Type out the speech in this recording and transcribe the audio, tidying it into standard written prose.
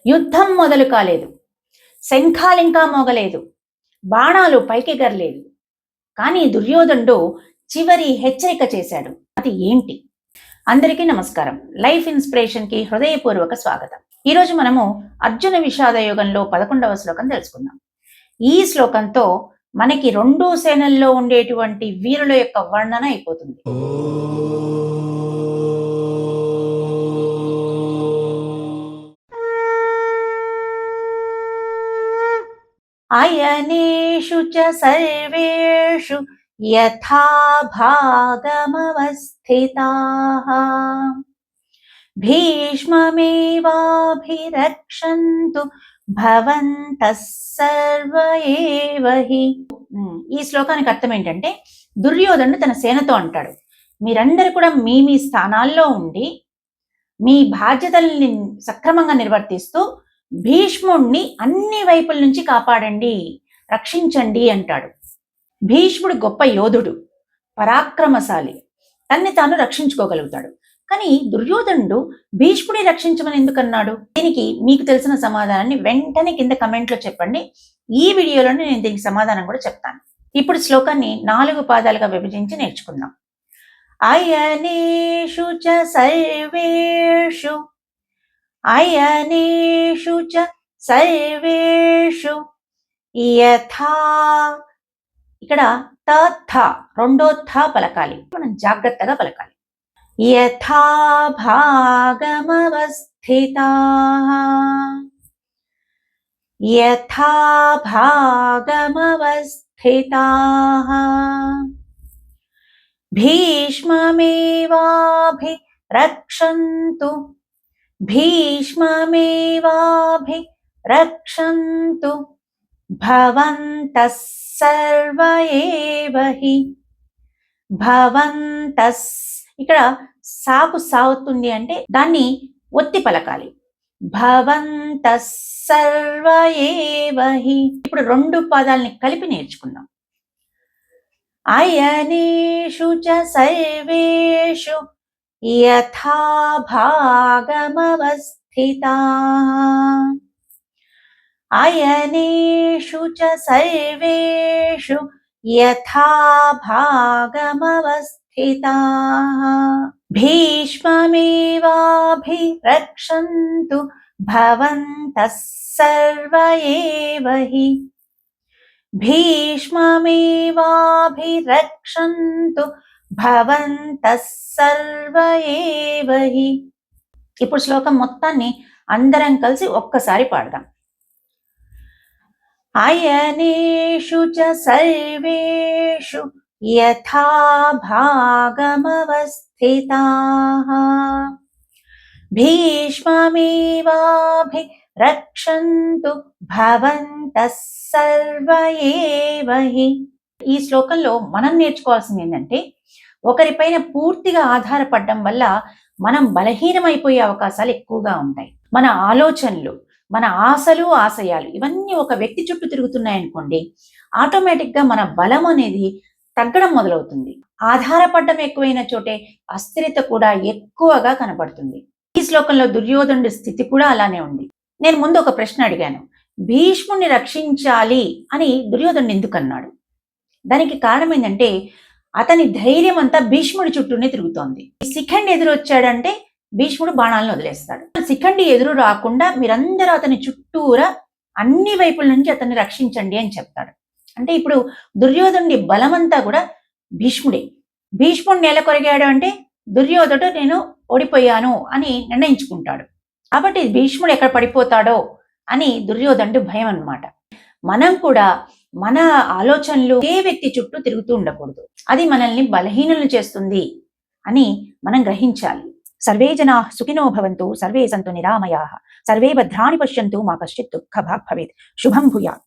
యుద్ధం మొదలు కాలేదు, శంఖాలింకా మోగలేదు, బాణాలు పైకెగరలేదు. కానీ దుర్యోధనుడు చివరి హెచ్చరిక చేశాడు. అది ఏంటి? అందరికీ నమస్కారం. లైఫ్ ఇన్స్పిరేషన్ కి హృదయపూర్వక స్వాగతం. ఈరోజు మనము అర్జున విషాద యోగంలో 11వ శ్లోకం తెలుసుకుందాం. ఈ శ్లోకంతో మనకి రెండు సేనల్లో ఉండేటువంటి వీరుల యొక్క వర్ణన అయిపోతుంది. అయనేషు చ సర్వేషు యథా భాగమవస్థితాః భీష్మమేవాభిరక్షन्तు భవంతః సర్వ ఏవ హి. ఈ శ్లోకానికి అర్థం ఏంటంటే, దుర్యోధనుడు తన సేనతో అంటాడు, మీరందరూ కూడా మీ మీ స్థానాల్లో ఉండి మీ బాధ్యతల్ని సక్రమంగా నిర్వర్తిస్తూ భీష్ముడిని అన్ని వైపుల నుంచి కాపాడండి, రక్షించండి అంటాడు. భీష్ముడు గొప్ప యోధుడు, పరాక్రమశాలి, తన్ని తాను రక్షించుకోగలుగుతాడు. కానీ దుర్యోధనుడు భీష్ముడిని రక్షించమని ఎందుకన్నాడు? దీనికి మీకు తెలిసిన సమాధానాన్ని వెంటనే కింద కమెంట్లో చెప్పండి. ఈ వీడియోలోనే నేను దీనికి సమాధానం కూడా చెప్తాను. ఇప్పుడు శ్లోకాన్ని 4 పాదాలుగా విభజించి నేర్చుకుందాం. అయనేషు చ సర్వేషు, అయనేషు చ సర్వేషు యథా, ఇక్కడ త థ రెండో థ పలకాలి, మనం జాగ్రత్తగా పలకాలి. యథా భాగమవస్థితాః, యథా భాగమవస్థితాః భీష్మమేవాభిరక్షन्तు, భీష్మమేవాభిరక్షन्तు భవంతః సర్వ ఏవ హి. భవంతః, ఇక్కడ సాకు సాగుతుంది అంటే దాన్ని ఒత్తి పలకాలి. భవంతః సర్వ ఏవ హి. ఇప్పుడు 2 పదాలని కలిపి నేర్చుకుందాం. అయనేషు చ సర్వేషు యథా భాగమవస్థితాః, అయనేషు చ సర్వేషు యథా భాగమవస్థితాః భీష్మమేవాభిరక్షन्तు భవంతః సర్వ ఏవ హి. భీష్మమేవాభిరక్షन्तు భవంతః సర్వ ఏవ హి. ఇప్పుడు శ్లోకం మొత్తాన్ని అందరం కలిసి ఒక్కసారి పాడదాం. అయనేషు చ సర్వేషు యథా భాగమవస్థితాః భీష్మమేవాభిరక్షन्तు భవంతః సర్వ ఏవ హి. ఈ శ్లోకంలో మనం నేర్చుకోవాల్సింది ఏంటంటే, ఒకరిపైన పూర్తిగా ఆధారపడడం వల్ల మనం బలహీనమైపోయే అవకాశాలు ఎక్కువగా ఉంటాయి. మన ఆలోచనలు, మన ఆశలు, ఆశయాలు ఇవన్నీ ఒక వ్యక్తి చుట్టూ తిరుగుతున్నాయనుకోండి, ఆటోమేటిక్గా మన బలం అనేది తగ్గడం మొదలవుతుంది. ఆధారపడడం ఎక్కువైన చోటే అస్థిరత కూడా ఎక్కువగా కనబడుతుంది. ఈ శ్లోకంలో దుర్యోధనుడి స్థితి కూడా అలానే ఉంది. నేను ముందు ఒక ప్రశ్న అడిగాను, భీష్ముడిని రక్షించాలి అని దుర్యోధనుడు ఎందుకు అన్నాడు? దానికి కారణం ఏంటంటే, అతని ధైర్యం అంతా భీష్ముడి చుట్టూనే తిరుగుతోంది. శిఖండి ఎదురు వచ్చాడంటే భీష్ముడు బాణాలను వదిలేస్తాడు. శిఖండి ఎదురు రాకుండా మీరందరూ అతని చుట్టూరా అన్ని వైపుల నుంచి అతన్ని రక్షించండి అని చెప్తాడు. అంటే ఇప్పుడు దుర్యోధనుడి బలమంతా కూడా భీష్ముడే. భీష్ముడు నేల కొరిగాడు అంటే దుర్యోధనుడు నేను ఓడిపోయాను అని నిర్ణయించుకుంటాడు. కాబట్టి భీష్ముడు ఎక్కడ పడిపోతాడో అని దుర్యోధనుడి భయం అన్నమాట. మనం కూడా మన ఆలోచనలు ఏ వ్యక్తి చుట్టూ తిరుగుతూ ఉండకూడదు. అది మనల్ని బలహీనులను చేస్తుంది అని మనం గ్రహించాలి. సర్వే జనాః సుఖినో భవంతు, సర్వే సంతు నిరామయాః, సర్వే భద్రాణి పశ్యంతు, మా కశ్చిత్ దుఃఖభాగ్ భవేత్. శుభం భూయాత్.